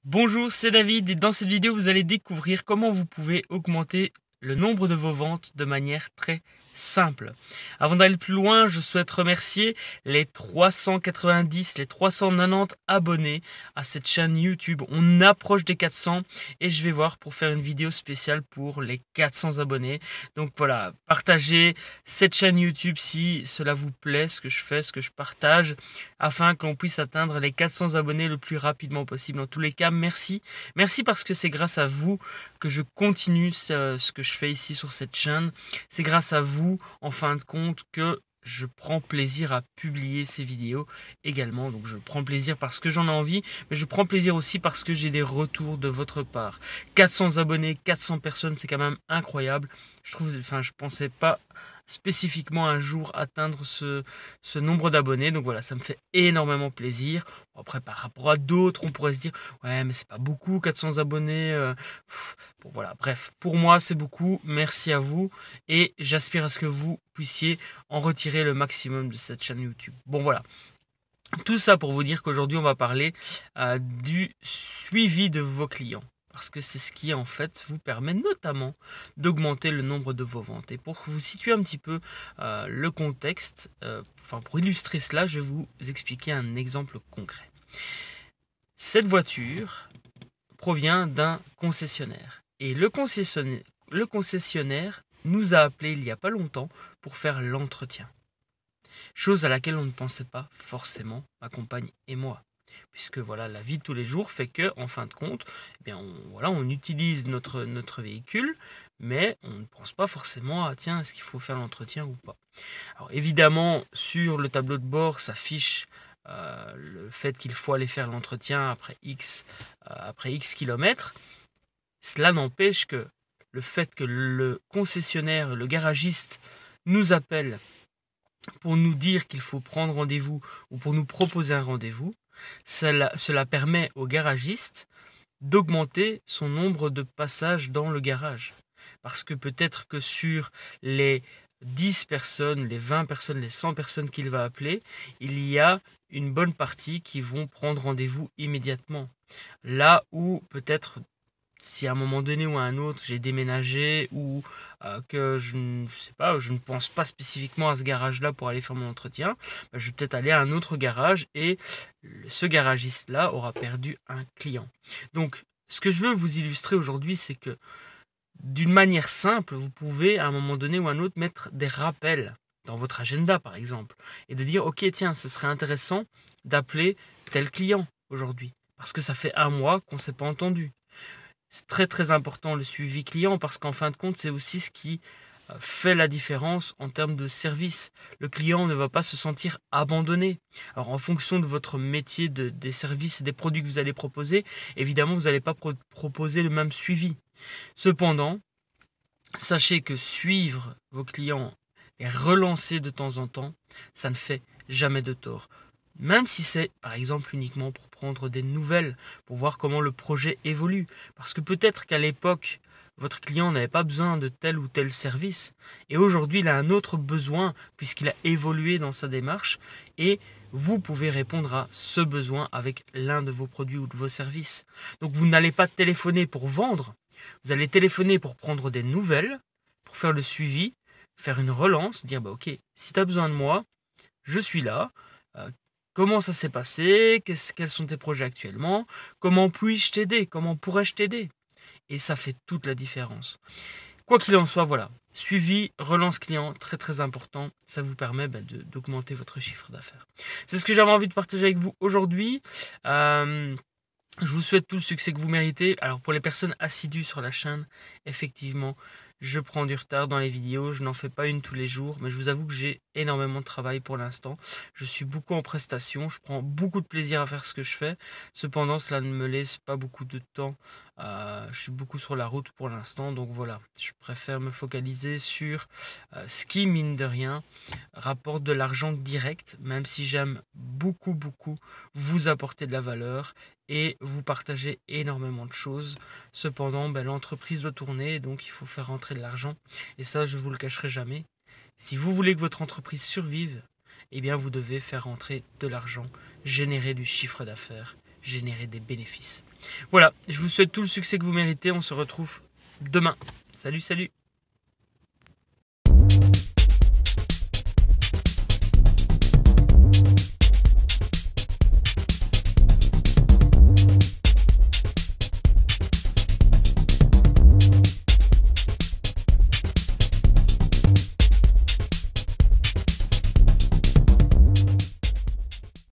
Bonjour, c'est David et dans cette vidéo, vous allez découvrir comment vous pouvez augmenter le nombre de vos ventes de manière très simple. Avant d'aller plus loin, je souhaite remercier les 390, les 390 abonnés à cette chaîne YouTube. On approche des 400 et je vais voir pour faire une vidéo spéciale pour les 400 abonnés. Donc voilà, partagez cette chaîne YouTube si cela vous plaît, ce que je fais, ce que je partage, afin qu'on puisse atteindre les 400 abonnés le plus rapidement possible. En tous les cas, merci. Merci parce que c'est grâce à vous que je continue ce que je fais ici sur cette chaîne. C'est grâce à vous, en fin de compte, que je prends plaisir à publier ces vidéos également. Donc je prends plaisir parce que j'en ai envie, mais je prends plaisir aussi parce que j'ai des retours de votre part. 400 abonnés, 400 personnes, c'est quand même incroyable. Je pensais pas spécifiquement un jour atteindre ce nombre d'abonnés. Donc voilà, ça me fait énormément plaisir. Après, par rapport à d'autres, on pourrait se dire, ouais, mais c'est pas beaucoup, 400 abonnés. Bon, voilà, bref, pour moi, c'est beaucoup. Merci à vous. Et j'aspire à ce que vous puissiez en retirer le maximum de cette chaîne YouTube. Bon, voilà. Tout ça pour vous dire qu'aujourd'hui, on va parler du suivi de vos clients. Parce que c'est ce qui, en fait, vous permet notamment d'augmenter le nombre de vos ventes. Et pour vous situer un petit peu le contexte, pour illustrer cela, je vais vous expliquer un exemple concret. Cette voiture provient d'un concessionnaire. Et le concessionnaire nous a appelé il n'y a pas longtemps pour faire l'entretien. Chose à laquelle on ne pensait pas forcément, ma compagne et moi. Puisque voilà, la vie de tous les jours fait que, en fin de compte, on utilise notre véhicule, mais on ne pense pas forcément à tiens, est-ce qu'il faut faire l'entretien ou pas. Alors évidemment, sur le tableau de bord s'affiche le fait qu'il faut aller faire l'entretien après X kilomètres. Cela n'empêche que le fait que le concessionnaire, le garagiste, nous appelle pour nous dire qu'il faut prendre rendez-vous ou pour nous proposer un rendez-vous, cela permet au garagiste d'augmenter son nombre de passages dans le garage. Parce que peut-être que sur les 10 personnes, les 20 personnes, les 100 personnes qu'il va appeler, il y a une bonne partie qui vont prendre rendez-vous immédiatement. Là où peut-être si à un moment donné ou à un autre j'ai déménagé ou que je ne pense pas spécifiquement à ce garage-là pour aller faire mon entretien, je vais peut-être aller à un autre garage et ce garagiste-là aura perdu un client. Donc, ce que je veux vous illustrer aujourd'hui, c'est que d'une manière simple, vous pouvez à un moment donné ou à un autre mettre des rappels dans votre agenda, par exemple, et de dire, ok, tiens, ce serait intéressant d'appeler tel client aujourd'hui, parce que ça fait un mois qu'on ne s'est pas entendu. C'est très très important le suivi client parce qu'en fin de compte, c'est aussi ce qui fait la différence en termes de service. Le client ne va pas se sentir abandonné. Alors en fonction de votre métier, des services et des produits que vous allez proposer, évidemment, vous n'allez pas proposer le même suivi. Cependant, sachez que suivre vos clients et relancer de temps en temps, ça ne fait jamais de tort. Même si c'est par exemple uniquement pour prendre des nouvelles, pour voir comment le projet évolue. Parce que peut-être qu'à l'époque, votre client n'avait pas besoin de tel ou tel service. Et aujourd'hui, il a un autre besoin puisqu'il a évolué dans sa démarche. Et vous pouvez répondre à ce besoin avec l'un de vos produits ou de vos services. Donc vous n'allez pas téléphoner pour vendre. Vous allez téléphoner pour prendre des nouvelles, pour faire le suivi, faire une relance, dire ok, si tu as besoin de moi, je suis là. Comment ça s'est passé? Quels sont tes projets actuellement? Comment puis-je t'aider? Comment pourrais-je t'aider? Et ça fait toute la différence. Quoi qu'il en soit, voilà. Suivi, relance client, très très important. Ça vous permet d'augmenter votre chiffre d'affaires. C'est ce que j'avais envie de partager avec vous aujourd'hui. Je vous souhaite tout le succès que vous méritez. Alors pour les personnes assidues sur la chaîne, effectivement, je prends du retard dans les vidéos, je n'en fais pas une tous les jours, mais je vous avoue que j'ai énormément de travail pour l'instant. Je suis beaucoup en prestation, je prends beaucoup de plaisir à faire ce que je fais. Cependant, cela ne me laisse pas beaucoup de temps. Je suis beaucoup sur la route pour l'instant, donc voilà. Je préfère me focaliser sur ce qui, mine de rien, rapporte de l'argent direct, même si j'aime beaucoup vous apporter de la valeur et vous partager énormément de choses. Cependant, l'entreprise doit tourner, donc il faut faire rentrer de l'argent. Et ça, je ne vous le cacherai jamais. Si vous voulez que votre entreprise survive, eh bien vous devez faire rentrer de l'argent, générer du chiffre d'affaires, générer des bénéfices. Voilà, je vous souhaite tout le succès que vous méritez. On se retrouve demain. Salut, salut!